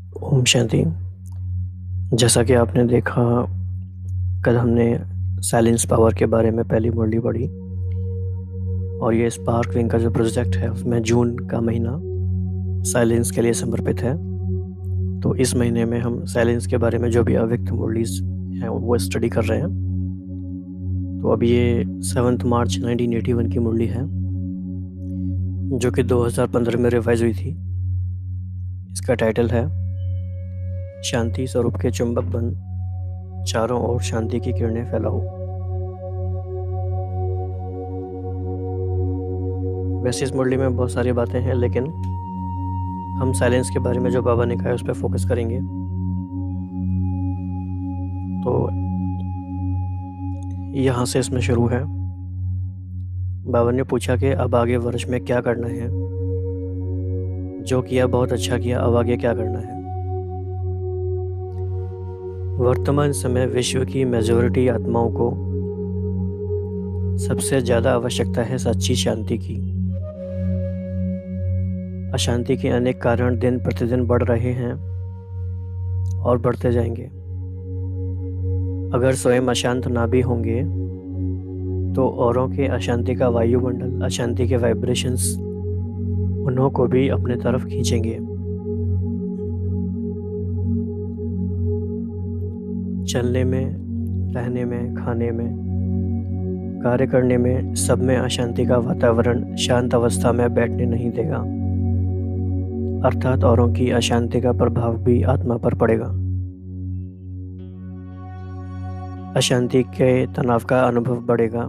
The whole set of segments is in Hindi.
ओम शांति। जैसा कि आपने देखा, कल हमने साइलेंस पावर के बारे में पहली मुरली पढ़ी और ये स्पार्क विंग का जो प्रोजेक्ट है उसमें जून का महीना साइलेंस के लिए समर्पित है। तो इस महीने में हम साइलेंस के बारे में जो भी अव्यक्त मुरलीज हैं वो स्टडी कर रहे हैं। तो अब ये 7 मार्च 1981 की मुरली है जो कि 2015 में रिवाइज हुई थी। इसका टाइटल है शांति स्वरूप के चुंबक बन, चारों ओर शांति की किरणें फैलाओ। वैसे इस मुरली में बहुत सारी बातें हैं, लेकिन हम साइलेंस के बारे में जो बाबा ने कहा है उस पर फोकस करेंगे। तो यहाँ से इसमें शुरू है। बाबा ने पूछा कि अब आगे वर्ष में क्या करना है। जो किया बहुत अच्छा किया, अब आगे क्या करना है। वर्तमान समय विश्व की मेजॉरिटी आत्माओं को सबसे ज़्यादा आवश्यकता है सच्ची शांति की। अशांति के अनेक कारण दिन प्रतिदिन बढ़ रहे हैं और बढ़ते जाएंगे। अगर स्वयं अशांत ना भी होंगे तो औरों के अशांति का वायुमंडल, अशांति के वाइब्रेशंस उन्हों को भी अपने तरफ खींचेंगे। चलने में, रहने में, खाने में, कार्य करने में, सब में अशांति का वातावरण शांत अवस्था में बैठने नहीं देगा। अर्थात औरों की अशांति का प्रभाव भी आत्मा पर पड़ेगा। अशांति के तनाव का अनुभव बढ़ेगा।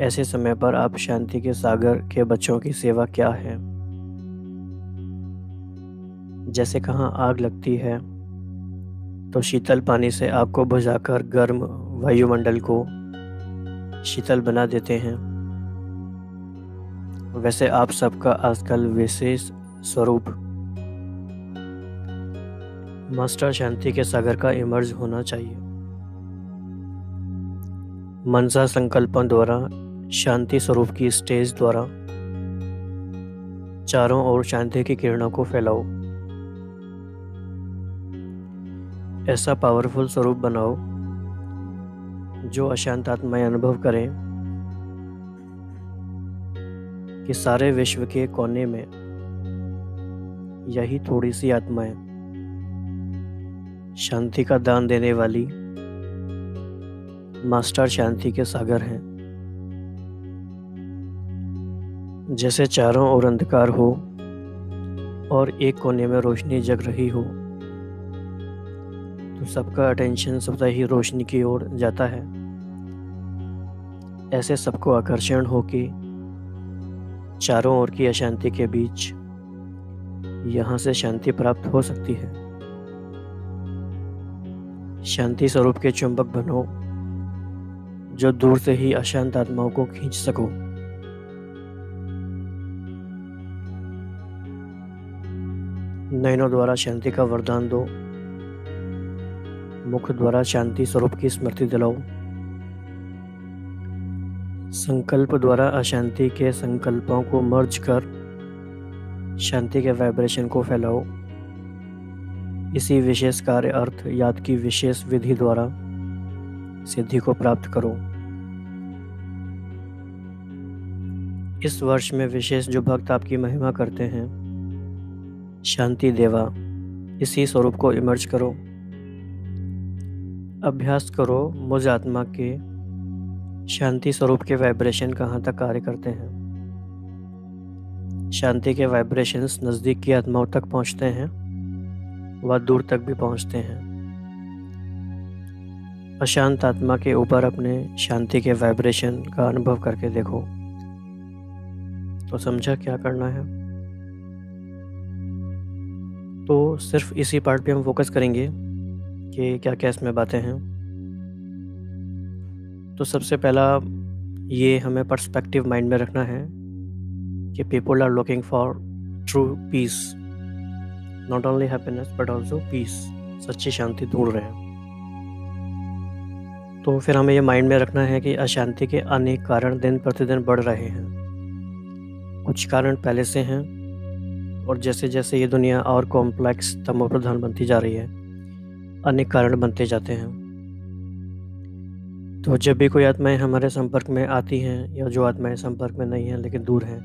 ऐसे समय पर आप शांति के सागर के बच्चों की सेवा क्या है। जैसे कहाँ आग लगती है तो शीतल पानी से आग को बुझाकर गर्म वायुमंडल को शीतल बना देते हैं, वैसे आप सबका आजकल विशेष स्वरूप मास्टर शांति के सागर का इमर्ज होना चाहिए। मनसा संकल्पों द्वारा शांति स्वरूप की स्टेज द्वारा चारों ओर शांति की किरणों को फैलाओ। ऐसा पावरफुल स्वरूप बनाओ जो अशांत आत्माएं अनुभव करें कि सारे विश्व के कोने में यही थोड़ी सी आत्माएं शांति का दान देने वाली मास्टर शांति के सागर हैं। जैसे चारों ओर अंधकार हो और एक कोने में रोशनी जग रही हो तो सबका अटेंशन स्वतः ही रोशनी की ओर जाता है। ऐसे सबको आकर्षण हो कि चारों ओर की अशांति के बीच यहाँ से शांति प्राप्त हो सकती है। शांति स्वरूप के चुंबक बनो जो दूर से ही अशांत आत्माओं को खींच सको। नयनों द्वारा शांति का वरदान दो। मुख द्वारा शांति स्वरूप की स्मृति दिलाओ। संकल्प द्वारा अशांति के संकल्पों को मर्ज कर शांति के वाइब्रेशन को फैलाओ। इसी विशेष कार्य अर्थ याद की विशेष विधि द्वारा सिद्धि को प्राप्त करो। इस वर्ष में विशेष जो भक्त आपकी महिमा करते हैं, शांति देवा, इसी स्वरूप को इमर्ज करो। अभ्यास करो मुझ आत्मा के शांति स्वरूप के वाइब्रेशन कहाँ तक कार्य करते हैं। शांति के वाइब्रेशंस नज़दीक की आत्माओं तक पहुँचते हैं, वह दूर तक भी पहुँचते हैं। अशांत आत्मा के ऊपर अपने शांति के वाइब्रेशन का अनुभव करके देखो। तो समझा क्या करना है। तो सिर्फ इसी पार्ट पे हम फोकस करेंगे कि क्या क्या इसमें बातें हैं। तो सबसे पहला ये हमें पर्सपेक्टिव माइंड में रखना है कि people are looking for true peace, not only happiness but also peace. सच्ची शांति ढूंढ रहे हैं। तो फिर हमें ये माइंड में रखना है कि अशांति के अनेक कारण दिन प्रतिदिन बढ़ रहे हैं। कुछ कारण पहले से हैं और जैसे जैसे ये दुनिया और कॉम्प्लेक्स तमो प्रधान बनती जा रही है, अनेक कारण बनते जाते हैं। तो जब भी कोई आत्माएं हमारे संपर्क में आती हैं या जो आत्माएं संपर्क में नहीं हैं लेकिन दूर हैं,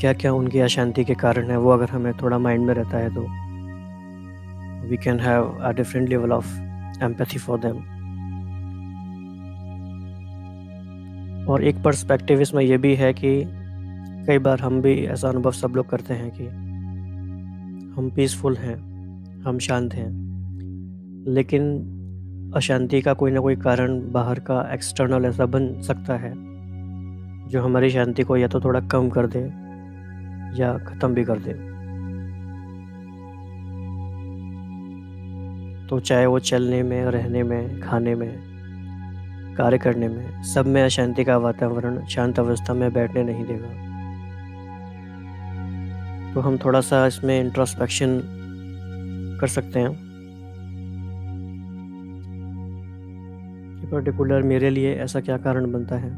क्या क्या उनकी अशांति के कारण है, वो अगर हमें थोड़ा माइंड में रहता है तो we can have a different level of empathy for them. और एक पर्सपेक्टिव इसमें यह भी है कि कई बार हम भी ऐसा अनुभव सब लोग करते हैं कि हम पीसफुल हैं, हम शांत हैं, लेकिन अशांति का कोई ना कोई कारण बाहर का एक्सटर्नल ऐसा बन सकता है जो हमारी शांति को या तो थोड़ा कम कर दे या ख़त्म भी कर दे। तो चाहे वो चलने में, रहने में, खाने में, कार्य करने में, सब में अशांति का वातावरण शांत अवस्था में बैठने नहीं देगा। तो हम थोड़ा सा इसमें इंट्रोस्पेक्शन कर सकते हैं कि पर्टिकुलर मेरे लिए ऐसा क्या कारण बनता है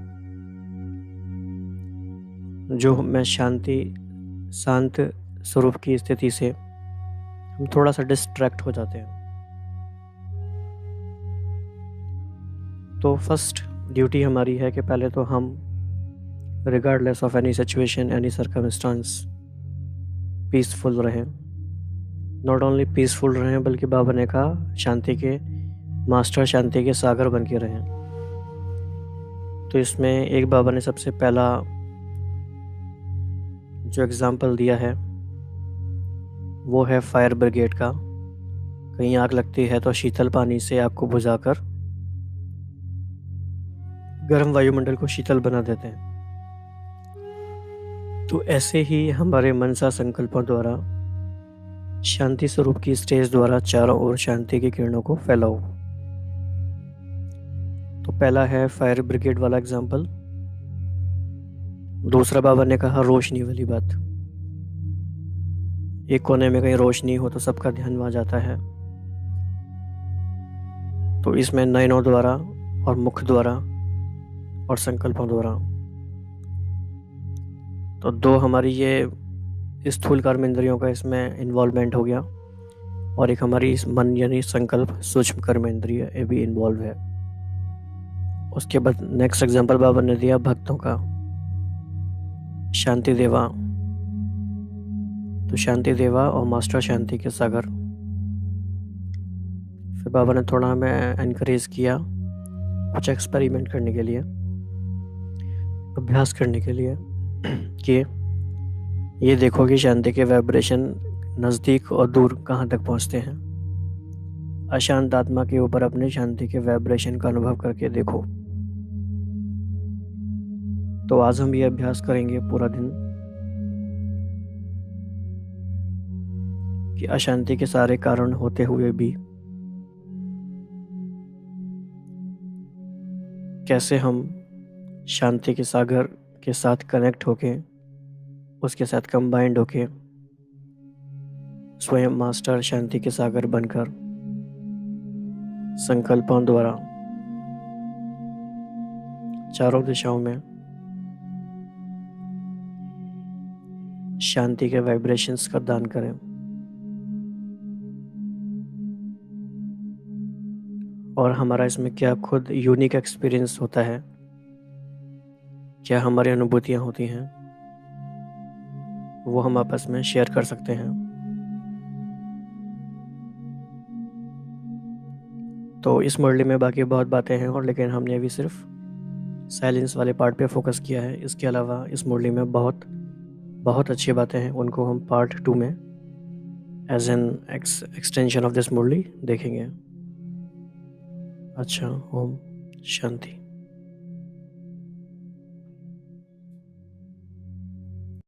जो मैं शांत स्वरूप की स्थिति से हम थोड़ा सा डिस्ट्रैक्ट हो जाते हैं। तो फर्स्ट ड्यूटी हमारी है कि पहले तो हम regardless of any situation, any circumstance, peaceful रहें। नॉट ओनली पीसफुल रहें बल्कि बाबा ने कहा शांति के मास्टर, शांति के सागर बन के रहें। तो इसमें एक बाबा ने सबसे पहला जो एग्ज़ाम्पल दिया है वो है फायर ब्रिगेड का। कहीं आग लगती है तो शीतल पानी से आग को बुझाकर गर्म वायुमंडल को शीतल बना देते हैं। तो ऐसे ही हमारे मनसा संकल्पों द्वारा, शांति स्वरूप की स्टेज द्वारा चारों ओर शांति की किरणों को फैलाओ। तो पहला है फायर ब्रिगेड वाला एग्जाम्पल। दूसरा बाबा ने कहा रोशनी वाली बात। एक कोने में कहीं रोशनी हो तो सबका ध्यान वहाँ जाता है। तो इसमें नयनों द्वारा और मुख द्वारा और संकल्पों द्वारा, तो दो हमारी ये स्थूल कर्म इंद्रियों का इसमें इन्वॉल्वमेंट हो गया, और एक हमारी इस मन यानी संकल्प सूक्ष्म कर्म इंद्रिय ये भी इन्वॉल्व है। उसके बाद नेक्स्ट एग्जांपल बाबा ने दिया भक्तों का, शांति देवा। तो शांति देवा और मास्टर शांति के सागर। फिर बाबा ने थोड़ा हमें एनकरेज किया कुछ एक्सपेरिमेंट करने के लिए, अभ्यास करने के लिए कि ये देखो कि शांति के वाइब्रेशन नज़दीक और दूर कहाँ तक पहुँचते हैं। अशांत आत्मा के ऊपर अपने शांति के वाइब्रेशन का अनुभव करके देखो। तो आज हम ये अभ्यास करेंगे पूरा दिन कि अशांति के सारे कारण होते हुए भी कैसे हम शांति के सागर के साथ कनेक्ट होके, उसके साथ कंबाइंड होके स्वयं मास्टर शांति के सागर बनकर संकल्पों द्वारा चारों दिशाओं में शांति के वाइब्रेशंस का दान करें। और हमारा इसमें क्या खुद यूनिक एक्सपीरियंस होता है, क्या हमारी अनुभूतियाँ होती हैं, वो हम आपस में शेयर कर सकते हैं। तो इस मुरली में बाकी बहुत बातें हैं, और लेकिन हमने अभी सिर्फ साइलेंस वाले पार्ट पे फोकस किया है। इसके अलावा इस मुरली में बहुत अच्छी बातें हैं, उनको हम पार्ट 2 में as an extension of this मुरली देखेंगे। अच्छा, ओम शांति।